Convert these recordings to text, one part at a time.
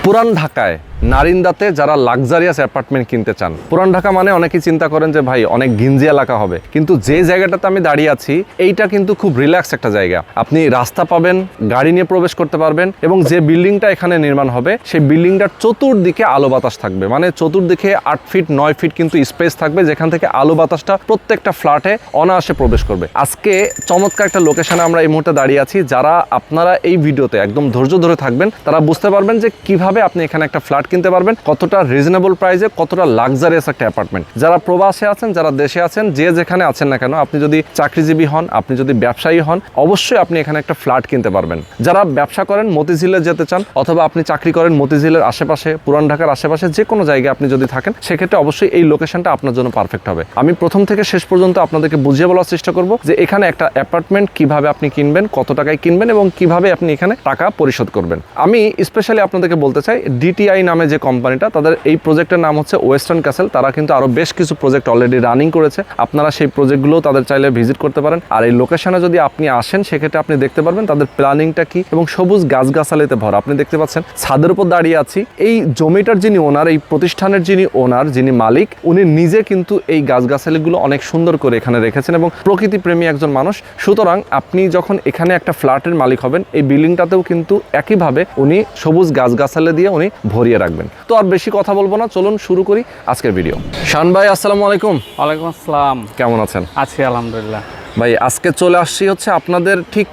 পুরান ঢাকায় নারিন্দাতে যারা লাক্সারিয়াস অ্যাপার্টমেন্ট কিনতে চান, পুরান ঢাকা মানে অনেকেই চিন্তা করেন যে ভাই অনেক ঘিঞ্জি এলাকা হবে, কিন্তু যে জায়গাটাতে আমি দাঁড়িয়ে আছি এইটা কিন্তু খুব রিল্যাক্স একটা জায়গা। আপনি রাস্তা পাবেন, গাড়ি নিয়ে প্রবেশ করতে পারবেন, এবং যে বিল্ডিংটা এখানে নির্মাণ হবে সেই বিল্ডিংটার চতুর্দিকে আলো বাতাস থাকবে। মানে চতুর্দিকে 8 ফিট 9 ফিট কিন্তু স্পেস থাকবে, যেখান থেকে আলো বাতাসটা প্রত্যেকটা ফ্ল্যাটে অনায়াসে প্রবেশ করবে। আজকে চমৎকার একটা লোকেশনে আমরা এই মুহূর্তে দাঁড়িয়ে আছি। যারা আপনারা এই ভিডিওতে একদম ধৈর্য ধরে থাকবেন তারা বুঝতে পারবেন যে কিভাবে আপনি এখানে একটা ফ্ল্যাট কিনতে পারবেন, কতটা রিজনেবল প্রাইসে, কতটা লাক্সারিয়াস একটা অ্যাপার্টমেন্ট। যারা প্রবাসে আছেন, যারা দেশে আছেন, যে যেখানে আছেন না কেন, আপনি যদি চাকরিজীবী হন, আপনি যদি ব্যবসায়ী হন, অবশ্যই আপনি এখানে একটা ফ্ল্যাট কিনতে পারবেন। যারা ব্যবসা করেন, মতিঝিলে যেতে চান, অথবা আপনি চাকরি করেন মতিঝিলের আশেপাশে, পুরান ঢাকার আশেপাশে যে কোনো জায়গায় আপনি যদি থাকেন, সেক্ষেত্রে অবশ্যই এই লোকেশনটা আপনার জন্য পারফেক্ট হবে। আমি প্রথম থেকে শেষ পর্যন্ত আপনাদেরকে বুঝিয়ে বলার চেষ্টা করব যে এখানে একটা অ্যাপার্টমেন্ট কিভাবে আপনি কিনবেন, কত টাকায় কিনবেন, এবং কিভাবে আপনি এখানে টাকা পরিশোধ করবেন। আমি স্পেশালি আপনাদেরকে বলতে চাই, ডিটিআই নামে যে কোম্পানিটা, তাদের এই প্রজেক্টের নাম হচ্ছে ওয়েস্টার্ন ক্যাসেল। তারা কিন্তু আরো বেশ কিছু প্রজেক্ট অলরেডি রানিং করেছে। আপনারা সেই প্রজেক্টগুলো তাদের চাইলে ভিজিট করতে পারেন। আর এই লোকেশনে যদি আপনি আসেন, সেক্ষেত্রে আপনি দেখতে পারবেন তাদের প্ল্যানিংটা কি, এবং সবুজ গাছগাছালিতে ভরা। আপনি দেখতে পাচ্ছেন ছাদের উপর দাঁড়িয়ে আছি। এই জমিটার যিনি ওনার, এই প্রতিষ্ঠানের যিনি ওনার, যিনি মালিক, উনি নিজে কিন্তু এই গাছগাছালিগুলো অনেক সুন্দর করে এখানে রেখেছেন এবং প্রকৃতি প্রেমী একজন মানুষ। সুতরাং আপনি যখন এখানে একটা ফ্ল্যাটের মালিক হবেন, এই বিল্ডিংটাতেও কিন্তু একইভাবে উনি সবুজ গাছগাছালি দিয়ে উনি ভরিয়ে রাখবেন। তো আর বেশি কথা বলবো না, চলুন শুরু করি আজকের ভিডিও। শান ভাই, আসসালামু আলাইকুম। ওয়ালাইকুম আসসালাম। কেমন আছেন? আছি আলহামদুলিল্লাহ। ভাই, আজকে চলে আসছি হচ্ছে আপনাদের ঠিক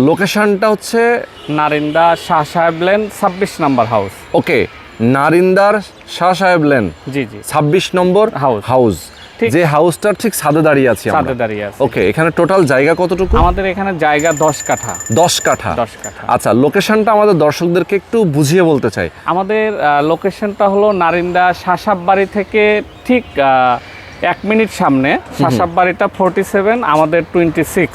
লোকেশনটা হচ্ছে নারিন্দা শাহ সাহেব লেন 26 নম্বর হাউস। ওকে, নারিন্দার শাহ সাহেব লেন, জি জি, 26 নম্বর হাউস। যে হাউসটার ঠিক ছাদে দাঁড়িয়ে আছি আমরা। ছাদে দাঁড়িয়ে আছি। ওকে, এখানে টোটাল জায়গা কতটুকু? আমাদের এখানে জায়গা 10 কাঠা। 10 কাঠা। 10 কাঠা। আচ্ছা, লোকেশনটা আমাদের দর্শকদেরকে একটু বুঝিয়ে বলতে চাই। আমাদের লোকেশনটা হলো নারিন্দা শাসাব বাড়ি থেকে ঠিক 1 মিনিট সামনে। শাসাব বাড়িটা 47, আমাদের 26।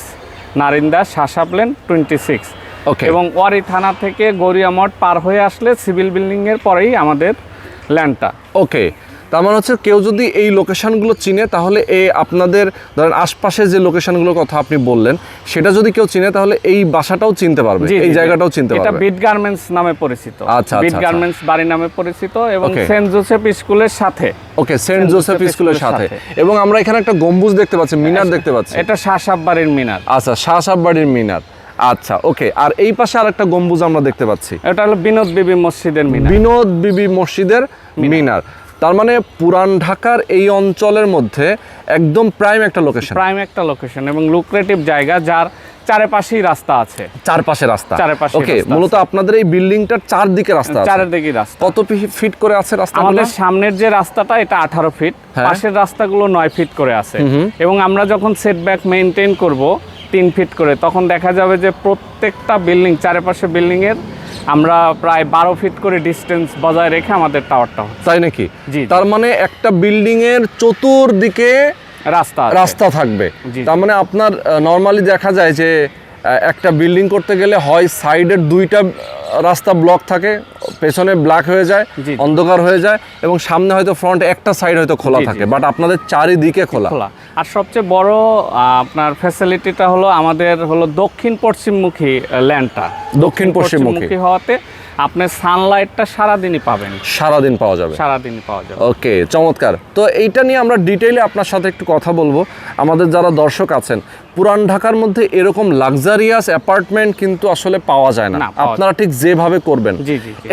নারিন্দা শাসাব লেন 26। ওকে, এবং ওয়ারি থানা থেকে গড়িয়া মঠ পার হয়ে আসলে সিভিল বিল্ডিং এর পরেই আমাদের ল্যান্ডটা। ওকে, তার মানে হচ্ছে কেউ যদি এই লোকেশনগুলো চিনে, তাহলে আপনাদের ধরেন আশপাশে যে লোকেশনগুলোর কথা আপনি বললেন, সেটা যদি কেউ চিনে তাহলে এই বাসাটাও চিনতে পারবে, এই জায়গাটাও চিনতে পারবে। এটা বিট গার্মেন্টস নামে পরিচিত। আচ্ছা, বিট গার্মেন্টস বাড়ি নামে পরিচিত, এবং সেন্ট জোসেফ স্কুলের সাথে। ওকে, সেন্ট জোসেফ স্কুলের সাথে। এবং আমরা এখানে একটা গম্বুজ দেখতে পাচ্ছি, মিনার দেখতে পাচ্ছি। এটা শাসাব বাড়ির মিনার। আচ্ছা, শাসাব বাড়ির মিনার। আচ্ছা, ওকে। আর এই পাশে আর একটা গম্বুজ আমরা দেখতে পাচ্ছি, এটা হলো বিনোদ বিবি মসজিদের মিনার। বিনোদ বিবি মসজিদের মিনার। তার মানে পুরান ঢাকার এই অঞ্চলের মধ্যে একদম প্রাইম একটা লোকেশন, এবং লুক্রেটিভ জায়গা, যার চারপাশেই রাস্তা আছে। চারপাশে রাস্তা। ওকে, মূলত আপনাদের এই বিল্ডিংটার চারদিকে রাস্তা আছে। চারদিকে রাস্তা। কত ফিট করে আছে রাস্তা? আমাদের সামনের যে রাস্তাটা, এটা 18 ফিট। পাশের রাস্তাগুলো 9 ফিট করে আছে। এবং আমরা যখন সেটব্যাক মেইনটেইন করব 3 ফিট করে, তখন দেখা যাবে যে প্রত্যেকটা বিল্ডিং, চারপাশে বিল্ডিং এর আমরা প্রায় 12 ফিট করে ডিস্টেন্স বজায় রেখে আমাদের টাওয়ারটা হচ্ছে। তাই নাকি? জি। তার মানে একটা বিল্ডিং এর চতুর্দিকে রাস্তা থাকবে। তার মানে আপনার নরমালি দেখা যায় যে একটা বিল্ডিং করতে গেলে হয় সাইডের 2টা রাস্তা ব্লক থাকে, পেছনে ব্ল্যাক হয়ে যায়, অন্ধকার হয়ে যায়, এবং সামনে হয়তো ফ্রন্ট একটা সাইড হয়তো খোলা থাকে, বাট আপনাদের চারিদিকে খোলা। আর সবচেয়ে বড় আপনার ফ্যাসিলিটিটা হলো আমাদের হলো দক্ষিণ পশ্চিমমুখী ল্যান্ডটা। দক্ষিণ পশ্চিমমুখী হওয়াতে আপনি সানলাইটটা সারাদিনই পাবেন। সারাদিন পাওয়া যাবে। ওকে, চমৎকার। তো এইটা নিয়ে আমরা ডিটেইলে আপনার সাথে একটু কথা বলবো। আমাদের যারা দর্শক আছেন, পুরান ঢাকার মধ্যে এরকম লাক্সারিয়াস অ্যাপার্টমেন্ট কিন্তু আসলে পাওয়া যায় না। আপনারা ঠিক যেভাবে করবেন,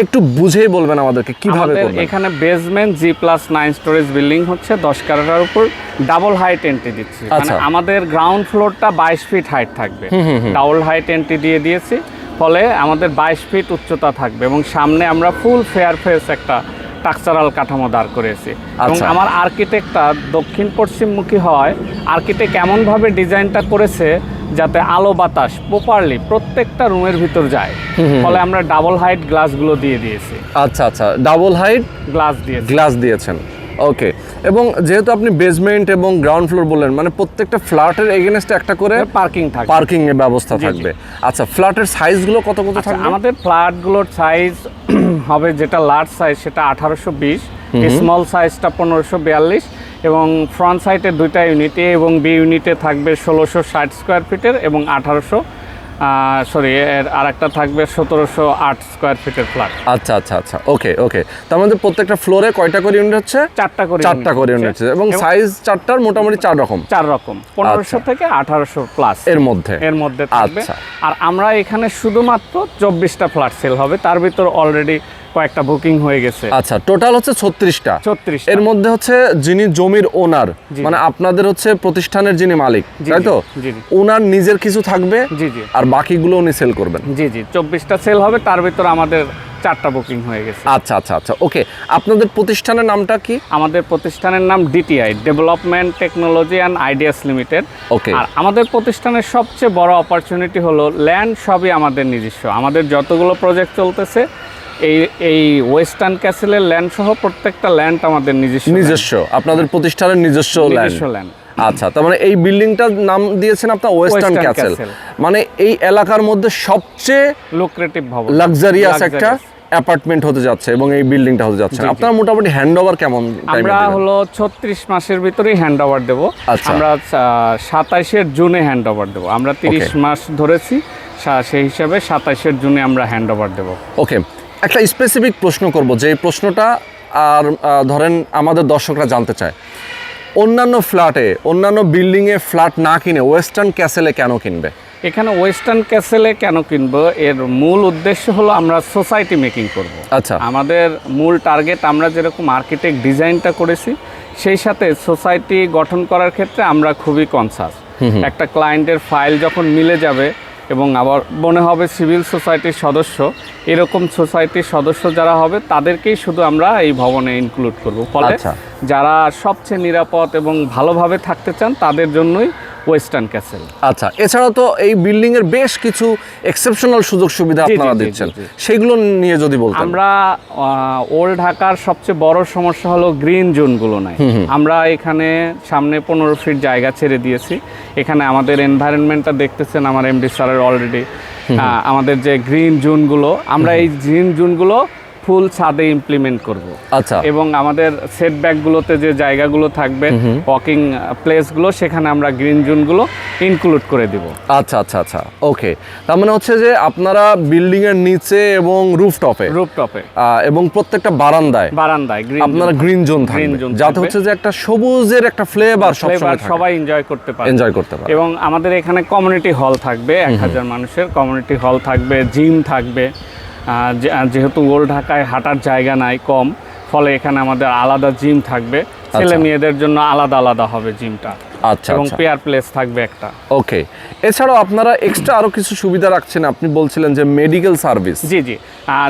একটু বুঝেই বলবেন আমাদেরকে কিভাবে করবেন। এখানে বেসমেন্ট G+9 স্টোরেজ বিল্ডিং হচ্ছে 10 কাঠার উপর, ডাবল হাইট এন্ট্রি দিচ্ছি। মানে আমাদের গ্রাউন্ড ফ্লোরটা 22 ফিট হাইট থাকবে, ডাবল হাইট এন্ট্রি দিয়ে দিয়েছি, ফলে আমাদের 22 ফিট উচ্চতা থাকবে। এবং সামনে আমরা ফুল ফেয়ার ফেস একটা স্ট্রাকচারাল কাঠামো দাঁড় করেছি। এবং আমার আর্কিটেক্টটা দক্ষিণ পশ্চিমমুখী হওয়ায় আর্কিটেক্ট এমনভাবে ডিজাইনটা করেছে যাতে আলো বাতাস প্রপারলি প্রত্যেকটা রুমের ভিতর যায়, ফলে আমরা ডাবল হাইট গ্লাসগুলো দিয়ে দিয়েছি। আচ্ছা, ডাবল হাইট গ্লাস দিয়েছেন। ওকে, এবং যেহেতু আপনি বেসমেন্ট এবং গ্রাউন্ড ফ্লোর বললেন, মানে প্রত্যেকটা ফ্ল্যাটের এগেইনস্টে একটা করে পার্কিং এর ব্যবস্থা থাকবে। আচ্ছা, ফ্ল্যাটের সাইজগুলো কত থাকবে? আমাদের ফ্ল্যাটগুলোর সাইজ হবে, যেটা লার্জ সাইজ সেটা 1820, স্মল সাইজটা 1542, এবং ফ্রন্ট সাইডে 2টা ইউনিটে এবং বি ইউনিটে থাকবে 1660 স্কোয়ার ফিটের এবং 1800 সরি, এর আরেকটা থাকবে 1708 স্কোয়ার ফিটের ফ্ল্যাট। আচ্ছা আচ্ছা আচ্ছা, ওকে ওকে। তার মধ্যে প্রত্যেকটা ফ্লোরে কয়টা করে ইউনিট হচ্ছে? 4টা করে ইউনিট হচ্ছে, এবং সাইজ 4টার মোটামুটি 4 রকম 1500 থেকে 1800 প্লাস এর মধ্যে থাকবে। আচ্ছা। আর আমরা এখানে শুধুমাত্র 24টা ফ্ল্যাট সেল হবে, তার ভিতর অলরেডি কয়েকটা বুকিং হয়ে গেছে। আচ্ছা, টোটাল হচ্ছে 36টা। এর মধ্যে হচ্ছে যিনি জমির ওনার, মানে আপনাদের হচ্ছে প্রতিষ্ঠানের যিনি মালিক, তাই তো? ওনার নিজের কিছু থাকবে, জি জি, আর বাকিগুলো উনি সেল করবেন। জি জি, 24টা সেল হবে, তার ভিতর আমাদের 4টা বুকিং হয়ে গেছে। আচ্ছা আচ্ছা আচ্ছা, ওকে। আপনাদের প্রতিষ্ঠানের নামটা কি? আমাদের প্রতিষ্ঠানের নাম DTI, development technology and ideas limited. Okay. আর আমাদের প্রতিষ্ঠানের সবচেয়ে বড় অপরচুনিটি হলো ল্যান্ড সবই আমাদের নিজস্ব। আমাদের যতগুলো প্রজেক্ট চলতেছে এই ওয়েস্টার্ন ক্যাসেলের ল্যান্ড সহ প্রত্যেকটা ল্যান্ড আমাদের নিজস্ব। আপনাদের প্রতিষ্ঠানের নিজস্ব ল্যান্ড। আচ্ছা, তার মানে এই বিল্ডিংটার নাম দিয়েছেন আপনার ওয়েস্টার্ন ক্যাসেল, মানে এই এলাকার মধ্যে সবচেয়ে লুক্রেটিভ ভবন, লাক্সারিয়াস একটা অ্যাপার্টমেন্ট হতে যাচ্ছে, এবং এই বিল্ডিংটা হতে যাচ্ছে। আপনারা মোটামুটি হ্যান্ডওভার কেমন? আমরা হলো 36 মাসের ভিতরেই হ্যান্ডওভার দেব। আমরা 27 জুনে হ্যান্ডওভার দেব। আমরা 30 মাস ধরেছি, সেই হিসাবে 27 জুনে আমরা হ্যান্ডওভার দেব। ওকে, একটা স্পেসিফিক প্রশ্ন করব, যে প্রশ্নটা আর ধরেন আমাদের দর্শকরা জানতে চায়, অন্যান্য ফ্ল্যাটে, অন্যান্য বিল্ডিংয়ে ফ্ল্যাট না কিনে ওয়েস্টার্ন ক্যাসেলে কেন কিনবে? এখানে ওয়েস্টার্ন ক্যাসেলে কেন কিনবো, এর মূল উদ্দেশ্য হলো আমরা সোসাইটি মেকিং করব। আচ্ছা, আমাদের মূল টার্গেট, আমরা যেরকম আর্কিটেক্ট ডিজাইনটা করেছি সেই সাথে সোসাইটি গঠন করার ক্ষেত্রে আমরা খুবই কনসাস। একটা ক্লায়েন্টের ফাইল যখন মিলে যাবে এবং আবার মনে হবে সিভিল সোসাইটির সদস্য, এরকম সোসাইটির সদস্য যারা হবে তাদেরকেই শুধু আমরা এই ভবনে ইনক্লুড করব। ফলে যারা সবচেয়ে নিরাপদ এবং ভালোভাবে থাকতে চান তাদের জন্যই ওয়েস্টার্ন ক্যাসেল। আচ্ছা, এছাড়াও তো এই বিল্ডিং এর বেশ কিছু এক্সেপশনাল সুযোগ সুবিধা আপনারা দিচ্ছেন, সেগুলো নিয়ে যদি বলতেন। আমরা ওল্ড ঢাকার সবচেয়ে বড় সমস্যা হলো গ্রিন জোনগুলো নাই। আমরা এখানে সামনে 15 ফিট জায়গা ছেড়ে দিয়েছি। এখানে আমাদের এনভায়রনমেন্টটা দেখতেছেন আমার এমডি স্যারের অলরেডি। আমাদের যে গ্রিন জোনগুলো, আমরা এই গ্রিন জোনগুলো ফুল ছাদে ইমপ্লিমেন্ট করব। আচ্ছা, এবং আমাদের সেটব্যাকগুলোতে যে জায়গাগুলো থাকবে, ওয়াকিং প্লেসগুলো, সেখানে আমরা গ্রিন জোনগুলো ইনক্লুড করে দিব। আচ্ছা আচ্ছা আচ্ছা, ওকে। তার মানে হচ্ছে যে আপনারা বিল্ডিং এর নিচে এবং রুফটপে এবং প্রত্যেকটা বারান্দায় আপনারা গ্রিন জোন থাকবে, যাতে হচ্ছে যে একটা সবুজের একটা ফ্লেভার সবাই এনজয় করতে পারে। এবং আমাদের এখানে কমিউনিটি হল থাকবে, 1000 মানুষের কমিউনিটি হল থাকবে, জিম থাকবে। যেহেতু ওল্ড ঢাকায় হাঁটার জায়গা নাই কম, ফলে এখানে আমাদের আলাদা জিম থাকবে। ছেলে মেয়েদের জন্য আলাদা আলাদা হবে জিমটা। আচ্ছা, এবং পেয়ার প্লেস থাকবে একটা। ওকে। এছাড়াও আপনারা এক্সট্রা আরো কিছু সুবিধা রাখছেন, আপনি বলছিলেন যে মেডিকেল সার্ভিস। জি জি,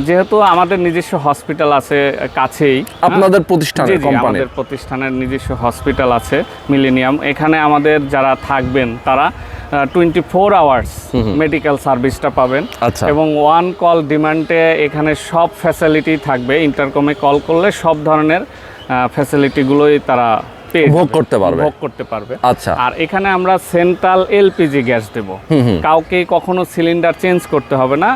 যেহেতু আমাদের নিজস্ব হসপিটাল আছে কাছেই, আপনাদের প্রতিষ্ঠানের আমাদের প্রতিষ্ঠানের নিজস্ব হসপিটাল আছে মিলেনিয়াম। এখানে আমাদের যারা থাকবেন তারা 24 আওয়ার্স মেডিকেল সার্ভিসটা পাবেন। এবং ওয়ান কল ডিমান্ডে এখানে সব ফ্যাসিলিটি থাকবে। ইন্টারকমে কল করলে সব ধরনের ফ্যাসিলিটিগুলোই তারা ভোগ করতে পারবে। আচ্ছা, আর এখানে আমরা সেন্ট্রাল এলপিজি গ্যাস দেব। কাউকে কখনো সিলিন্ডার চেঞ্জ করতে হবে না,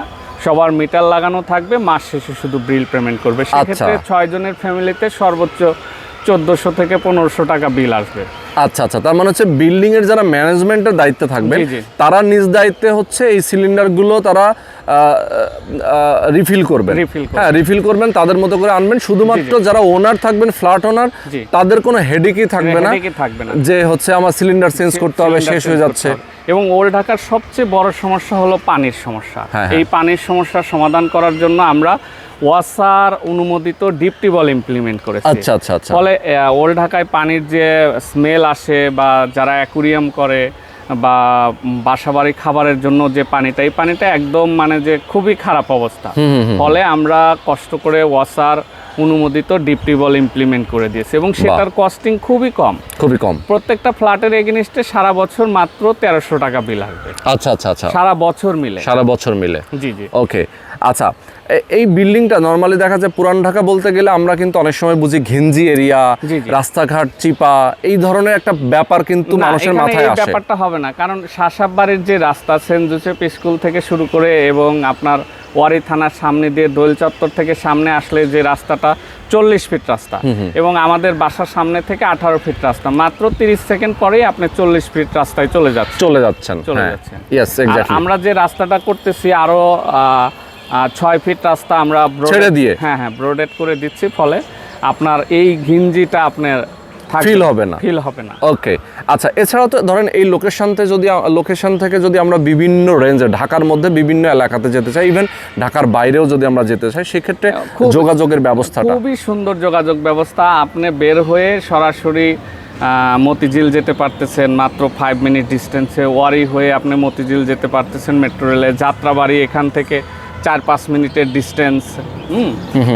সবার মিটার লাগানো থাকবে, মাস শেষে শুধু বিল পেমেন্ট করবে। সেক্ষেত্রে 6 জনের ফ্যামিলিতে সর্বোচ্চ 1400 থেকে 1500 টাকা বিল আসবে। আচ্ছা আচ্ছা, তার মানে হচ্ছে বিল্ডিং এর যারা ম্যানেজমেন্টের দায়িত্বে থাকবে তারা নিজ দায়িত্বে হচ্ছে এই সিলিন্ডারগুলো তারা রিফিল করবেন, তাদের মতো করে আনবেন। শুধুমাত্র যারা ওনার থাকবেন, ফ্ল্যাট ওনার, তাদের কোনো হেডেকই থাকবে না যে হচ্ছে আমার সিলিন্ডার চেঞ্জ করতে হবে, শেষ হয়ে যাচ্ছে। এবং ওল্ড ঢাকার সবচেয়ে বড় সমস্যা হলো পানির সমস্যা। এই পানির সমস্যার সমাধান করার জন্য আমরা ওয়াসার অনুমোদিত ডিপ টিউবওয়েল ইমপ্লিমেন্ট করেছি। আচ্ছা আচ্ছা আচ্ছা, ফলে ওল্ড ঢাকায় পানির যে স্মেল আসে, বা যারা অ্যাকুরিয়াম করে বা বাসাবাড়ি খাবারের জন্য যে পানিটা, এই পানিটা একদম মানে যে খুবই খারাপ অবস্থা। ফলে আমরা কষ্ট করে ওয়াসার অনুমোদিত ডিপ টিউবওয়েল ইমপ্লিমেন্ট করে দিয়েছে, এবং সেটার কস্টিং খুবই কম। প্রত্যেকটা ফ্ল্যাটের এগেইনস্টে সারা বছর মাত্র 1300 টাকা বিল আসবে। আচ্ছা আচ্ছা আচ্ছা, সারা বছর মিলে। জি জি, ওকে। আচ্ছা, এই বিল্ডিংটা নরমালি দেখা যায় পুরান ঢাকা বলতে গেলে আমরা কিন্তু অনেক সময় বুঝি ঘিঞ্জি এরিয়া, রাস্তাঘাট চিপা, এই ধরনের একটা ব্যাপার কিন্তু মানুষের মাথায় আসে। ব্যাপারটা হবে না, কারণ শাসাববাড়ির যে রাস্তা, সেন্ট জোসেফ স্কুল থেকে শুরু করে এবং আপনার ওয়ারি থানার সামনে দিয়ে দোল চত্বর থেকে সামনে আসলে যে রাস্তাটা 40 ফিট রাস্তা এবং আমাদের বাসার সামনে থেকে 18 ফিট রাস্তা, মাত্র 30 সেকেন্ড পরেই আপনি 40 ফিট রাস্তায় চলে যাচ্ছেন। Yes, exactly. আমরা যে রাস্তাটা করতেছি আরো 6 ফিট রাস্তা আমরা ছেড়ে দিয়ে ব্রোডেড করে দিচ্ছি, ফলে আপনার এই ঘিঞ্জিটা আপনার ফিল হবে না। ওকে, আচ্ছা, এছাড়াও তো ধরেন এই লোকেশন থেকে যদি আমরা বিভিন্ন রেঞ্জে ঢাকার মধ্যে বিভিন্ন এলাকাতে যেতে চাই, ইভেন ঢাকার বাইরেও যদি আমরা যেতে চাই, সেক্ষেত্রে যোগাযোগের ব্যবস্থাটা খুবই সুন্দর। যোগাযোগ ব্যবস্থা, আপনি বের হয়ে সরাসরি মতিঝিল যেতে পারতেছেন মাত্র 5 মিনিট ডিস্টেন্সে, ওয়ারি হয়ে আপনি মতিঝিল যেতে পারতেছেন মেট্রো রেলে, যাত্রাবাড়ি এখান থেকে 4-5 মিনিটের ডিস্টেন্স,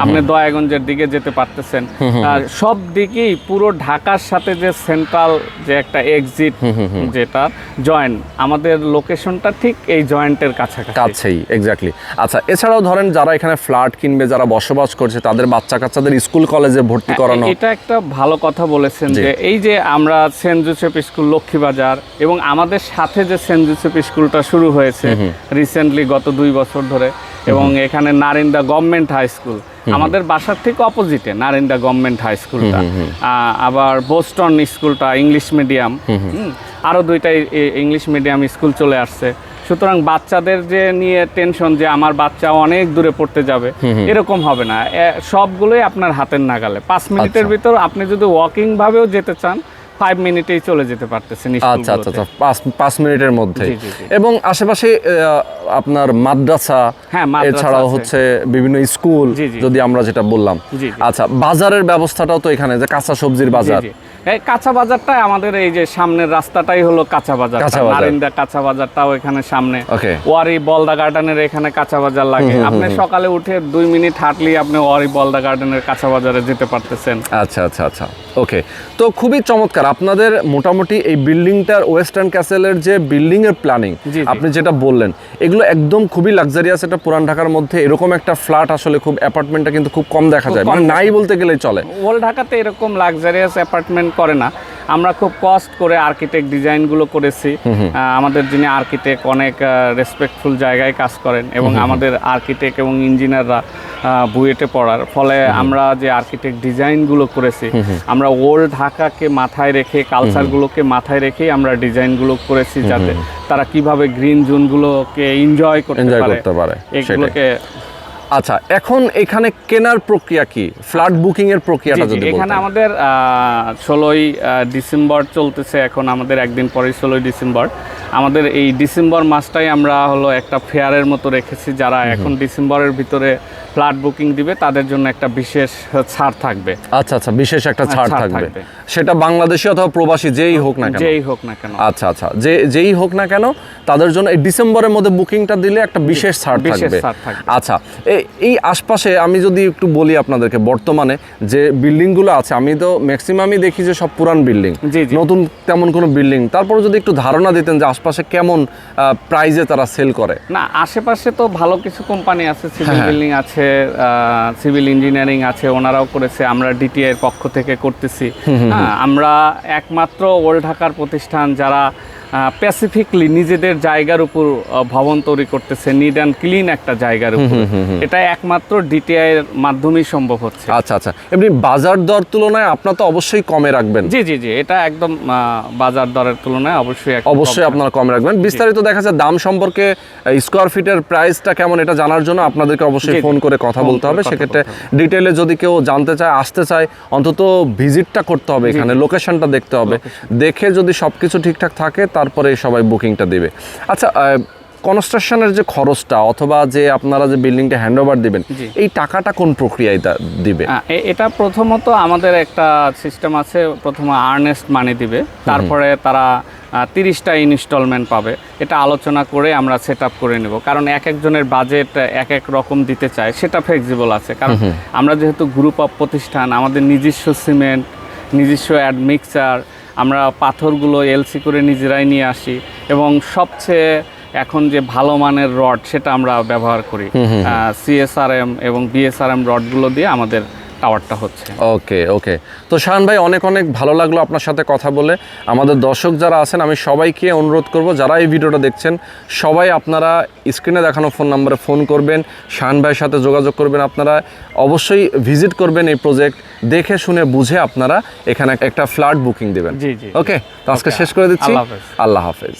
আপনি দয়াগঞ্জের দিকে যেতে পারতেছেন। সব দিকেই পুরো ঢাকার সাথে যে সেন্ট্রাল যে একটা এক্সিট, যেটা জয়েন্ট, আমাদের লোকেশনটা ঠিক এই জয়েন্টের কাছেই। এক্স্যাক্টলি। আচ্ছা, এছাড়াও ধরেন যারা এখানে ফ্ল্যাট কিনবে, যারা বসবাস করছে, তাদের বাচ্চা কাচ্চাদের স্কুল কলেজে ভর্তি করানো, এটা একটা ভালো কথা বলেছেন যে এই যে আমরা সেন্ট জোসেফ স্কুল লক্ষ্মীবাজার এবং আমাদের সাথে যে সেন্ট জোসেফ স্কুলটা শুরু হয়েছে রিসেন্টলি গত 2 বছর ধরে, এবং এখানে নারিন্দা গভর্নমেন্ট হাই স্কুল, আমাদের বাসার থেকে অপোজিটে নারিন্দা গভর্নমেন্ট হাই স্কুলটা, আবার বোস্টন স্কুলটা ইংলিশ মিডিয়াম, আরও 2টা ইংলিশ মিডিয়াম স্কুল চলে আসছে। সুতরাং বাচ্চাদের যে নিয়ে টেনশন যে আমার বাচ্চা অনেক দূরে পড়তে যাবে, এরকম হবে না। সবগুলোই আপনার হাতের নাগালে, 5 মিনিটের ভিতর আপনি যদি ওয়াকিং ভাবেও যেতে চান 5 মিনিটেই চলে যেতে পারতেছেন। আচ্ছা, 5 মিনিটের মধ্যে। এবং আশেপাশে আপনার মাদ্রাসা, এছাড়াও হচ্ছে বিভিন্ন স্কুল, যদি আমরা যেটা বললাম। আচ্ছা, বাজারের ব্যবস্থাটাও তো এখানে, যে কাঁচা সবজির বাজার, এই কাঁচা বাজারটাই আমাদের, এই যে সামনের রাস্তাটাই হলো কাঁচা বাজার, নারিন্দা কাঁচা বাজারটাও এখানে সামনে। ওয়ারি বলদা গার্ডেনের এখানে কাঁচা বাজার লাগে, আপনি সকালে উঠে 2 মিনিট হাঁটলেই আপনি ওয়ারি বলদা গার্ডেনের কাঁচা বাজারে যেতে পারতেছেন। আচ্ছা, ওকে। তো খুবই চমৎকার আপনাদের মোটামুটি এই বিল্ডিংটার, ওয়েস্টার্ন ক্যাসেলের যে বিল্ডিং এর প্ল্যানিং আপনি যেটা বললেন, এগুলো একদম খুবই লাক্সারিয়াস। এটা পুরান ঢাকার মধ্যে এরকম একটা ফ্ল্যাট আসলে খুব, অ্যাপার্টমেন্টটা কিন্তু খুব কম দেখা যায়, মানে নাই বলতে গেলেই চলে। ওল্ড ঢাকাতে এরকম লাক্সারিয়াস অ্যাপার্টমেন্ট করে না। আমরা খুব কস্ট করে আর্কিটেক্ট ডিজাইনগুলো করেছি। আমাদের যিনি আর্কিটেক্ট অনেক রেসপেক্টফুল জায়গায় কাজ করেন, এবং আমাদের আর্কিটেক্ট এবং ইঞ্জিনিয়াররা বুয়েটে পড়ার, ফলে আমরা যে আর্কিটেক্ট ডিজাইনগুলো করেছি, আমরা ওল্ড ঢাকাকে মাথায় রেখে, কালচারগুলোকে মাথায় রেখেই আমরা ডিজাইনগুলো করেছি, যাতে তারা কিভাবে গ্রিন জোনগুলোকে এনজয় করতে পারে এগুলোকে। আচ্ছা, এখন এখানে কেনার প্রক্রিয়া কি, ফ্ল্যাট বুকিং এর প্রক্রিয়াটা যদি বলতেন। এখানে আমাদের 16ই ডিসেম্বর চলতেছে, এখন আমাদের একদিন পরে 16ই ডিসেম্বর। আমাদের এই ডিসেম্বর মাসটাই আমরা হলো একটা ফেয়ারের মতো রেখেছি, যারা এখন ডিসেম্বরের ভিতরে ফ্ল্যাট বুকিং দিবে তাদের জন্য একটা বিশেষ ছাড় থাকবে। আচ্ছা, বিশেষ একটা ছাড় থাকবে, সেটা বাংলাদেশি অথবা প্রবাসী যেই হোক না কেন। আচ্ছা, যেই হোক না কেন, তাদের জন্য এই ডিসেম্বরের মধ্যে বুকিংটা দিলে একটা বিশেষ ছাড় থাকবে। আচ্ছা, এই আশপাশে আমি যদি একটু বলি আপনাদেরকে, বর্তমানে যে বিল্ডিংগুলো আছে, আমি তো ম্যাক্সিমামই দেখি যে সব পুরান বিল্ডিং, নতুন তেমন কোনো বিল্ডিং। তারপরে যদি একটু ধারণা দিতেন যে আশপাশে কেমন প্রাইজে তারা সেল করে। না, আশেপাশে তো ভালো কিছু কোম্পানি আছে, সিভিল বিল্ডিং আছে, সিভিল ইঞ্জিনিয়ারিং আছে, ওনারাও করেছে, আমরা ডিটিআই এর পক্ষ থেকে করতেছি। আমরা একমাত্র ওল্ড ঢাকার প্রতিষ্ঠান যারা স্পেসিফিকলি নিজেদের জায়গার উপর ভবন তৈরি করতেছে, নিড অ্যান্ড ক্লিন একটা জায়গার উপর, এটা একমাত্র ডিটিআই এর মাধ্যমেই সম্ভব হচ্ছে। আচ্ছা, এমনি বাজার দর তুলনায় আপনারা তো অবশ্যই কমে রাখবেন। জি, এটা একদম বাজার দরের তুলনায় অবশ্যই আপনারা কমে রাখবেন। বিস্তারিত দেখা যায় দাম সম্পর্কে, স্কোয়ার ফিটের প্রাইসটা কেমন, এটা জানার জন্য আপনাদেরকে অবশ্যই ফোন করে কথা বলতে হবে। সেক্ষেত্রে ডিটেইলে যদি কেউ জানতে চায়, আসতে চায়, অন্তত ভিজিটটা করতে হবে, এখানে লোকেশনটা দেখতে হবে, দেখে যদি সবকিছু ঠিকঠাক থাকে তারপরে সবাই বুকিংটা দিবে। আচ্ছা, কনস্ট্রাকশনের যে খরচটা, অথবা যে আপনারা যে বিল্ডিংটা হ্যান্ডওভার দিবেন, এই টাকাটা কোন প্রক্রিয়ায় দিবে? এটা প্রথমত আমাদের একটা সিস্টেম আছে, প্রথমে আর্নেস্ট মানি দিবে, তারপরে তারা 30টা ইনস্টলমেন্ট পাবে। এটা আলোচনা করে আমরা সেট আপ করে নেব, কারণ এক একজনের বাজেট এক রকম দিতে চায়, সেটা ফ্লেক্সিবল আছে। কারণ আমরা যেহেতু গ্রুপ অফ প্রতিষ্ঠান, আমাদের নিজস্ব সিমেন্ট, নিজস্ব অ্যাডমিক্সার, আমরা পাথরগুলো এলসি করে নিজেরাই নিয়ে আসি, এবং সবচেয়ে এখন যে ভালো মানের রড সেটা আমরা ব্যবহার করি। সিএসআরএম এবং বিএসআরএম রডগুলো দিয়ে আমাদের টাওয়ারটা হচ্ছে। ওকে ওকে, তো শাহান ভাই অনেক অনেক ভালো লাগলো আপনার সাথে কথা বলে। আমাদের দর্শক যারা আছেন আমি সবাইকে অনুরোধ করব, যারা এই ভিডিওটা দেখছেন সবাই আপনারা স্ক্রিনে দেখানো ফোন নাম্বারে ফোন করবেন, শাহান ভাইয়ের সাথে যোগাযোগ করবেন। আপনারা অবশ্যই ভিজিট করবেন এই প্রজেক্ট, দেখে শুনে বুঝে আপনারা এখানে একটা ফ্ল্যাট বুকিং দেবেন। জি জি। ওকে, তো আজকে শেষ করে দিচ্ছি। আল্লাহ হাফেজ। আল্লাহ হাফেজ।